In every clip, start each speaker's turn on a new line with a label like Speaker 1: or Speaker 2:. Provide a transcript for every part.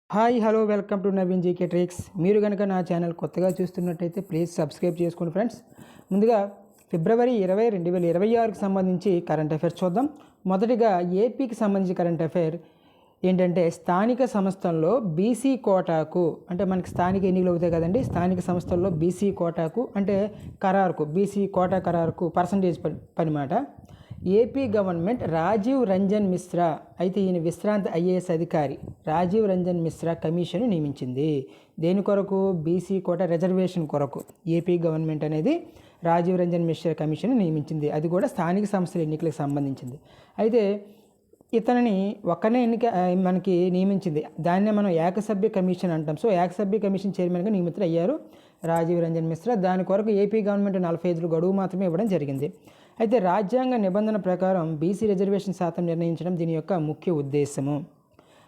Speaker 1: Hi hello welcome to Naveen GK tricks. మీరు కనుక నా ఛానల్ కొత్తగా చూస్తున్నట్టయితే ప్లీజ్ సబ్స్క్రైబ్ చేసుకోండి ఫ్రెండ్స్. ముందుగా ఫిబ్రవరి 20, 2026కి సంబంధించి కరెంట్ అఫైర్స్ చూద్దాం. మొదటిగా ఏపీకి సంబంధించి కరెంట్ అఫైర్ ఏంటంటే స్థానిక సంస్థల్లో బీసీ కోటాకు, అంటే మనకి స్థానిక ఎన్నికలు అవుతాయి కదండి, స్థానిక సంస్థల్లో బీసీ కోటాకు అంటే ఖరారుకు, బీసీ కోటా ఖరారుకు పర్సంటేజ్ పని మాట. ఏపీ గవర్నమెంట్ రాజీవ్ రంజన్ మిశ్రా, అయితే ఈయన విశ్రాంత ఐఏఎస్ అధికారి రాజీవ్ రంజన్ మిశ్రా కమిషన్ నియమించింది. దేని కొరకు? బీసీ కోటా రిజర్వేషన్ కొరకు ఏపీ గవర్నమెంట్ అనేది రాజీవ్ రంజన్ మిశ్రా కమిషన్ నియమించింది. అది కూడా స్థానిక సంస్థల ఎన్నికలకు సంబంధించింది. అయితే ఇతనిని ఒక్కనే మనకి నియమించింది, దాన్నే మనం ఏకసభ్య కమిషన్ అంటాం. సో ఏకసభ్య కమిషన్ చైర్మన్గా నియమితులు అయ్యారు రాజీవ్ రంజన్ మిశ్రా. దాని కొరకు ఏపీ గవర్నమెంట్ 45 గడువు మాత్రమే ఇవ్వడం జరిగింది. అయితే రాజ్యాంగ నిబంధన ప్రకారం బీసీ రిజర్వేషన్ శాతం నిర్ణయించడం దీని యొక్క ముఖ్య ఉద్దేశము.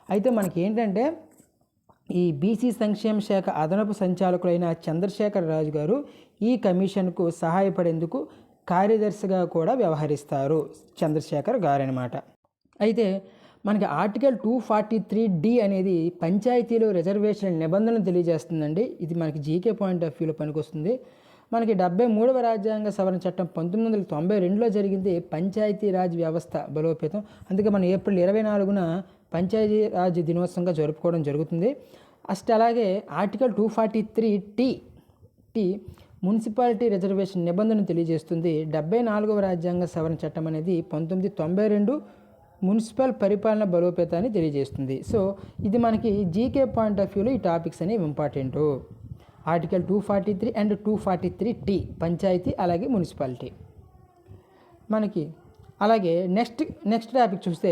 Speaker 1: అయితే మనకి ఏంటంటే ఈ బీసీ సంక్షేమ శాఖ అదనపు సంచాలకులైన చంద్రశేఖర్ రాజు గారు ఈ కమిషన్కు సహాయపడేందుకు కార్యదర్శిగా కూడా వ్యవహరిస్తారు, చంద్రశేఖర్ గారు అనమాట. అయితే మనకి ఆర్టికల్ 243D అనేది పంచాయతీలో రిజర్వేషన్ నిబంధనలు తెలియజేస్తుందండి. ఇది మనకి జీకే పాయింట్ ఆఫ్ వ్యూలో పనికొస్తుంది. మనకి 73వ రాజ్యాంగ సవరణ చట్టం 1992లో జరిగింది పంచాయతీరాజ్ వ్యవస్థ బలోపేతం. అందుకే మనం ఏప్రిల్ 24న పంచాయతీరాజ్ దినోత్సవంగా జరుపుకోవడం జరుగుతుంది. అలాగే ఆర్టికల్ 243T మున్సిపాలిటీ రిజర్వేషన్ నిబంధనను తెలియజేస్తుంది. 74వ రాజ్యాంగ సవరణ చట్టం అనేది 1992 మున్సిపల్ పరిపాలన బలోపేతాన్ని తెలియజేస్తుంది. సో ఇది మనకి జీకే పాయింట్ ఆఫ్ వ్యూలో ఈ టాపిక్స్ అనేవి important. Article 243 and 243T panchayat అలాగే మున్సిపాలిటీ మనకి. అలాగే నెక్స్ట్ టాపిక్ చూస్తే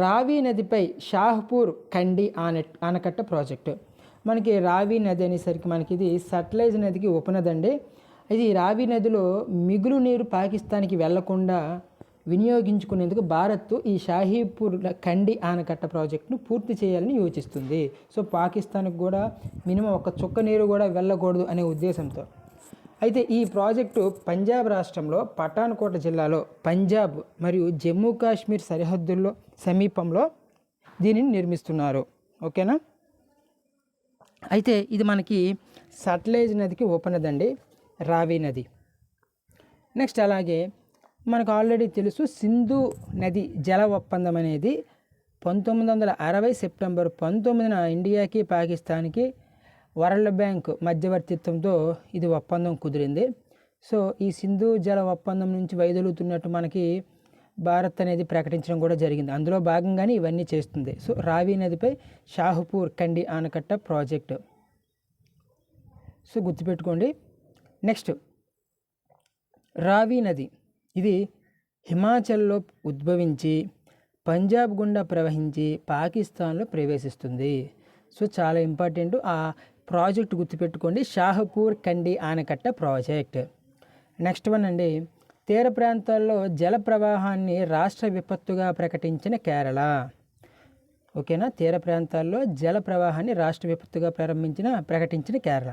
Speaker 1: రావి నదిపై షాహ్పూర్ కండి ఆనకట్ట ప్రాజెక్టు. మనకి రావి నది అనేసరికి మనకి ఇది సట్లెజ్ నదికి ఉపనది అండి. ఇది రావి నదిలో మిగులు నీరు పాకిస్తాన్కి వెళ్లకుండా వినియోగించుకునేందుకు భారత్ ఈ షాహీపూర్ కండి ఆనకట్ట ప్రాజెక్టును పూర్తి చేయాలని యోచిస్తుంది. సో పాకిస్తాన్కి కూడా మినిమం ఒక చుక్క నీరు కూడా వెళ్ళకూడదు అనే ఉద్దేశంతో. అయితే ఈ ప్రాజెక్టు పంజాబ్ రాష్ట్రంలో పఠాన్కోట్ జిల్లాలో పంజాబ్ మరియు జమ్మూ కాశ్మీర్ సరిహద్దుల్లో సమీపంలో దీనిని నిర్మిస్తున్నారు. ఓకేనా. అయితే ఇది మనకి సట్లెజ్ నదికి ఉపనది అండి, రావి నది. నెక్స్ట్ అలాగే మనకు ఆల్రెడీ తెలుసు సింధు నది జల ఒప్పందం అనేది 1960 సెప్టెంబర్ 19న ఇండియాకి పాకిస్తాన్కి వరల్డ్ బ్యాంక్ మధ్యవర్తిత్వంతో ఇది ఒప్పందం కుదిరింది. సో ఈ సింధు జల ఒప్పందం నుంచి వైదొలుగుతున్నట్టు మనకి భారత్ అనేది ప్రకటించడం కూడా జరిగింది. అందులో భాగంగానే ఇవన్నీ చేస్తుంది. సో రావి నదిపై షాహ్పూర్ కండి ఆనకట్ట ప్రాజెక్టు. సో గుర్తుపెట్టుకోండి. నెక్స్ట్ రావి నది ఇది హిమాచల్లో ఉద్భవించి పంజాబ్ గుండా ప్రవహించి పాకిస్తాన్లో ప్రవేశిస్తుంది. సో చాలా ఇంపార్టెంట్. ఆ ప్రాజెక్ట్ గుర్తుపెట్టుకోండి, షాహ్పూర్ కండి ఆనకట్ట ప్రాజెక్ట్. నెక్స్ట్ వన్ అండి, తీర ప్రాంతాల్లో జల ప్రవాహాన్ని రాష్ట్ర విపత్తుగా ప్రకటించిన కేరళ. ఓకేనా. తీర ప్రాంతాల్లో జల ప్రవాహాన్ని రాష్ట్ర విపత్తుగా ప్రకటించిన కేరళ.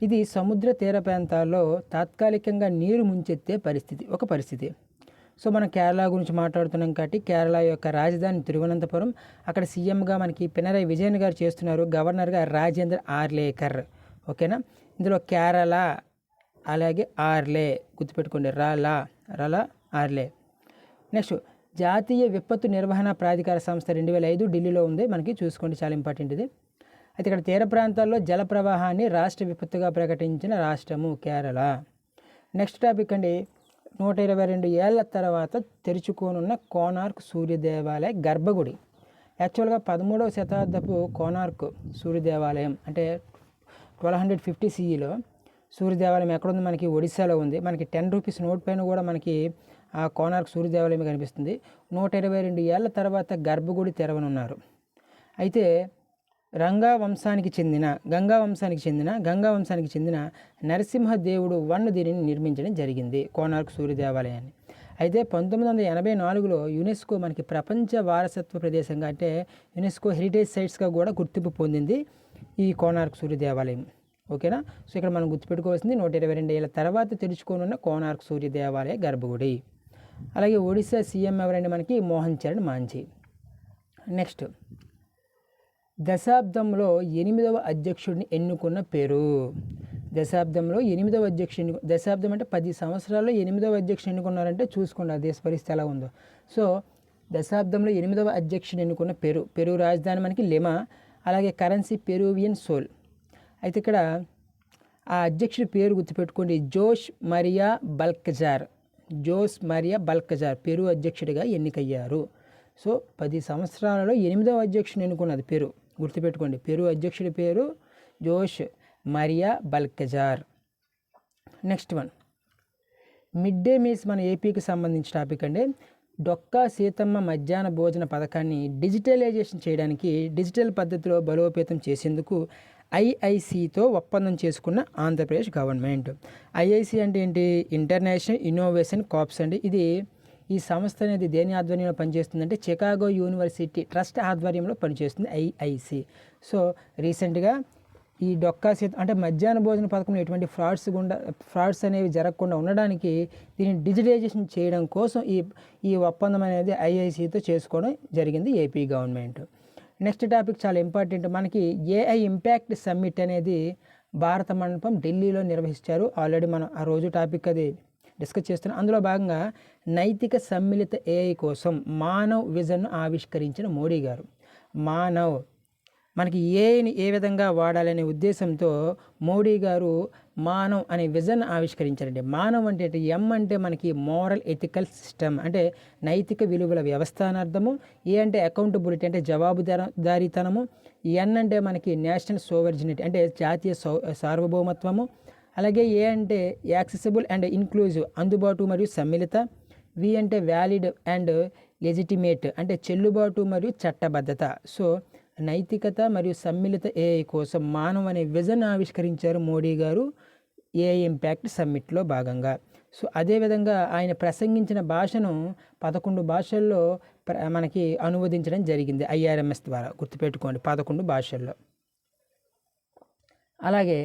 Speaker 1: ఇది సముద్ర తీర ప్రాంతాల్లో తాత్కాలికంగా నీరు ముంచెత్తే పరిస్థితి. సో మనం కేరళ గురించి మాట్లాడుతున్నాం కాబట్టి కేరళ యొక్క రాజధాని తిరువనంతపురం. అక్కడ సీఎంగా మనకి పినరయి విజయన్ గారు చేస్తున్నారు, గవర్నర్గా రాజేంద్ర ఆర్లేకర్. ఓకేనా. ఇందులో కేరళ అలాగే ఆర్లే గుర్తుపెట్టుకోండి, రలా ఆర్లే. నెక్స్ట్ జాతీయ విపత్తు నిర్వహణ ప్రాధికార సంస్థ 2005 ఢిల్లీలో ఉంది, మనకి చూసుకోండి, చాలా ఇంపార్టెంట్ ఇది. అయితే ఇక్కడ తీర ప్రాంతాల్లో జల ప్రవాహాన్ని రాష్ట్ర విపత్తుగా ప్రకటించిన రాష్ట్రము కేరళ. నెక్స్ట్ టాపిక్ అండి, 122 ఏళ్ల తర్వాత తెరుచుకోనున్న కోనార్క్ సూర్య దేవాలయ గర్భగుడి. యాక్చువల్గా 13వ శతాబ్దపు కోనార్క్ సూర్య దేవాలయం అంటే 1250 CEలో సూర్య దేవాలయం ఎక్కడుంది? మనకి ఒడిశాలో ఉంది. మనకి 10 రూపీస్ నోట్ పైన కూడా మనకి ఆ కోనార్క్ సూర్య దేవాలయం కనిపిస్తుంది. 122 ఏళ్ల తర్వాత గర్భగుడి తెరవనున్నారు. అయితే గంగా వంశానికి చెందిన నరసింహదేవుడు దీనిని నిర్మించడం జరిగింది, కోనార్క్ సూర్య దేవాలయాన్ని. అయితే 1984లో యునెస్కో మనకి ప్రపంచ వారసత్వ ప్రదేశంగా అంటే యునెస్కో హెరిటేజ్ సైట్స్గా కూడా గుర్తింపు పొందింది ఈ కోనార్క్ సూర్య దేవాలయం. ఓకేనా. సో ఇక్కడ మనం గుర్తుపెట్టుకోవాల్సింది 122 ఏళ్ల తర్వాత తెరుచుకోనున్న కోనార్క్ సూర్య దేవాలయ గర్భగుడి. అలాగే ఒడిశా సీఎం ఎవరంటే మనకి మోహన్ చరణ్ మాంఝీ. నెక్స్ట్ దశాబ్దంలో 8వ అధ్యక్షుడిని ఎన్నుకున్న పెరు. దశాబ్దంలో 8వ అధ్యక్షుడిని, దశాబ్దం అంటే 10 సంవత్సరాల్లో 8వ అధ్యక్షుడిని ఎన్నుకున్నారంటే చూసుకోండి ఆ దేశ పరిస్థితి ఎలా ఉందో. సో దశాబ్దంలో 8వ అధ్యక్షుడిని ఎన్నుకున్న పెరు రాజధాని మనకి లిమా, అలాగే కరెన్సీ పెరువియన్ సోల్. అయితే ఇక్కడ ఆ అధ్యక్షుడి పేరు గుర్తుపెట్టుకోండి, జోస్ మరియా బల్కజార్ పెరు అధ్యక్షుడిగా ఎన్నికయ్యారు. సో 10 సంవత్సరాలలో 8వ అధ్యక్షుడిని ఎన్నుకున్నది పెరు, గుర్తుపెట్టుకోండి. పెరు అధ్యక్షుడి పేరు Jose Maria Balcazar. Next one, midday meals మన ఏపీకి సంబంధించిన టాపిక్ అండి. డొక్కా సీతమ్మ మధ్యాహ్న భోజన పథకాన్ని డిజిటలైజేషన్ చేయడానికి డిజిటల్ పద్ధతిలో బలోపేతం చేసేందుకు ఐఐసితో ఒప్పందం చేసుకున్న ఆంధ్రప్రదేశ్ గవర్నమెంట్. ఐఐసి అంటే ఏంటి? ఇంటర్నేషనల్ ఇన్నోవేషన్ కార్ప్స్ అండి. ఈ సంస్థ అనేది దేని ఆధ్వర్యంలో పనిచేస్తుందంటే చికాగో యూనివర్సిటీ ట్రస్ట్ ఆధ్వర్యంలో పనిచేస్తుంది ఐఐసి. సో రీసెంట్గా ఈ డొక్కా సీత అంటే మధ్యాహ్న భోజన పథకంలో ఎటువంటి ఫ్రాడ్స్ అనేవి జరగకుండా ఉండడానికి దీన్ని డిజిటలైజేషన్ చేయడం కోసం ఈ ఒప్పందం అనేది ఐఐసితో చేసుకోవడం జరిగింది ఏపీ గవర్నమెంట్. నెక్స్ట్ టాపిక్ చాలా ఇంపార్టెంట్, మనకి ఏఐ ఇంపాక్ట్ సమ్మిట్ అనేది భారత మండపం ఢిల్లీలో నిర్వహించారు. ఆల్రెడీ మనం ఆ రోజు టాపిక్ అది డిస్కస్ చేస్తున్నాం. అందులో భాగంగా నైతిక సమ్మిళిత ఏఐ కోసం మానవ్ విజన్ను ఆవిష్కరించిన మోడీ గారు. మనకి ఏఐని ఏ విధంగా వాడాలనే ఉద్దేశంతో మోడీ గారు మానవ్ అనే విజన్ ఆవిష్కరించారండి. మానవ్ అంటే ఎం అంటే మనకి మోరల్ ఎథికల్ సిస్టమ్ అంటే నైతిక విలువల వ్యవస్థ అని అర్థము. ఏ అంటే అకౌంటబిలిటీ అంటే జవాబుదారీతనము. ఎన్ అంటే మనకి నేషనల్ సోవర్జినిటీ అంటే జాతీయ సార్వభౌమత్వము. అలాగే ఏ అంటే యాక్సెసిబుల్ అండ్ ఇన్క్లూజివ్ అందుబాటు మరియు సమ్మిళిత. వి అంటే వ్యాలిడ్ అండ్ లెజిటిమేట్ అంటే చెల్లుబాటు మరియు చట్టబద్ధత. సో నైతికత మరియు సమ్మిళిత ఏఐ కోసం మానవ్ అనే విజన్ ఆవిష్కరించారు మోడీ గారు ఏఐ ఇంపాక్ట్ సమ్మిట్లో భాగంగా. సో అదేవిధంగా ఆయన ప్రసంగించిన భాషను 11 భాషల్లో మనకి అనువదించడం జరిగింది IRMS ద్వారా, గుర్తుపెట్టుకోండి 11 భాషల్లో. అలాగే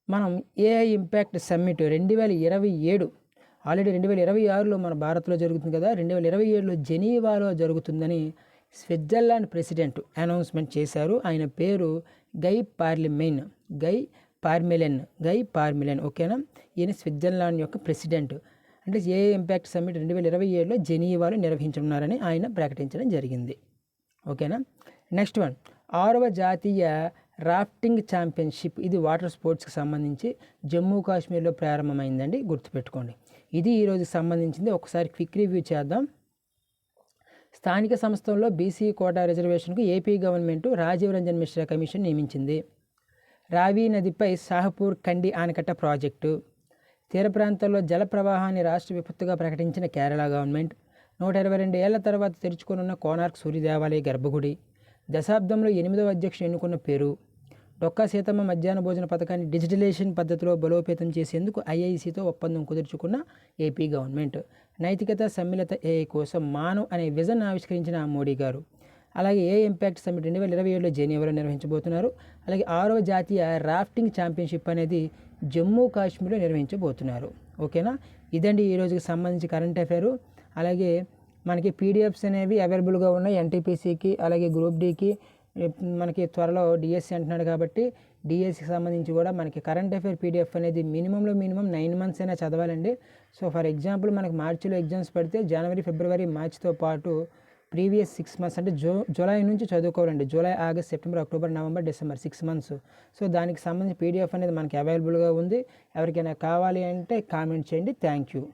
Speaker 1: మనం ఏఐ ఇంపాక్ట్ సమ్మిట్ 2027 ఆల్రెడీ 2026లో మన భారత్లో జరుగుతుంది కదా, 2027లో జెనీవాలో జరుగుతుందని స్విట్జర్లాండ్ ప్రెసిడెంట్ అనౌన్స్మెంట్ చేశారు. ఆయన పేరు గై పార్మెలెన్. ఓకేనా, ఈయన స్విట్జర్లాండ్ యొక్క ప్రెసిడెంట్. అంటే ఏఐ ఇంపాక్ట్ సమ్మిట్ 2027లో జెనీవాలో నిర్వహించనున్నారని ఆయన ప్రకటించడం జరిగింది. ఓకేనా. నెక్స్ట్ వన్, 6వ జాతీయ రాఫ్టింగ్ ఛాంపియన్షిప్, ఇది వాటర్ స్పోర్ట్స్కి సంబంధించి జమ్మూ కాశ్మీర్లో ప్రారంభమైందండి, గుర్తుపెట్టుకోండి. ఇది ఈరోజుకి సంబంధించింది. ఒకసారి క్విక్ రివ్యూ చేద్దాం. స్థానిక సంస్థల్లో బీసీ కోటా రిజర్వేషన్కు AP government Rajiv Ranjan Mishra commission నియమించింది. రావి నదిపై షాహపూర్ కండి ఆనకట్ట ప్రాజెక్టు. తీర ప్రాంతాల్లో జల ప్రవాహాన్ని రాష్ట్ర విపత్తుగా ప్రకటించిన కేరళ గవర్నమెంట్. 122 ఏళ్ల తర్వాత తెరుచుకోనున్న కోనార్క్ సూర్య దేవాలయ గర్భగుడి. దశాబ్దంలో 8వ అధ్యక్షుడు ఎన్నుకున్న పెరు. డొక్కా సీతమ్మ మధ్యాహ్న భోజన పథకాన్ని డిజిటలైజేషన్ పద్ధతిలో బలోపేతం చేసేందుకు ఐఐసితో ఒప్పందం కుదుర్చుకున్న ఏపీ గవర్నమెంట్. నైతికత సమ్మిళిత ఏఐ కోసం మానవ్ అనే విజన్ ఆవిష్కరించిన మోడీ గారు. అలాగే ఏ ఇంపాక్ట్ సమ్మిట్ 2027లో జెనీవాలో నిర్వహించబోతున్నారు. అలాగే 6వ జాతీయ రాఫ్టింగ్ ఛాంపియన్షిప్ అనేది జమ్మూ కాశ్మీర్లో నిర్వహించబోతున్నారు. ఓకేనా, ఇదండి ఈరోజుకి సంబంధించి కరెంట్ అఫైరు. అలాగే మనకి పీడిఎఫ్స్ అనేవి అవైలబుల్గా ఉన్నాయి ఎన్టీపీసీకి, అలాగే గ్రూప్ డీకి. మనకి త్వరలో డిఎస్సి అంటున్నాడు కాబట్టి డిఎస్సికి సంబంధించి కూడా మనకి కరెంట్ అఫైర్ పీడిఎఫ్ అనేది మినిమం 9 మంత్స్ అయినా చదవాలండి. సో ఫర్ ఎగ్జాంపుల్ మనకి మార్చిలో ఎగ్జామ్స్ పడితే జనవరి, ఫిబ్రవరి, మార్చితో పాటు ప్రీవియస్ 6 months అంటే జూలై నుంచి చదువుకోవాలండి. July, August, September, October, November, December 6 months. So దానికి సంబంధించి పీడిఎఫ్ అనేది మనకి అవైలబుల్గా ఉంది. ఎవరికైనా కావాలి అంటే కామెంట్ చేయండి. Thank you.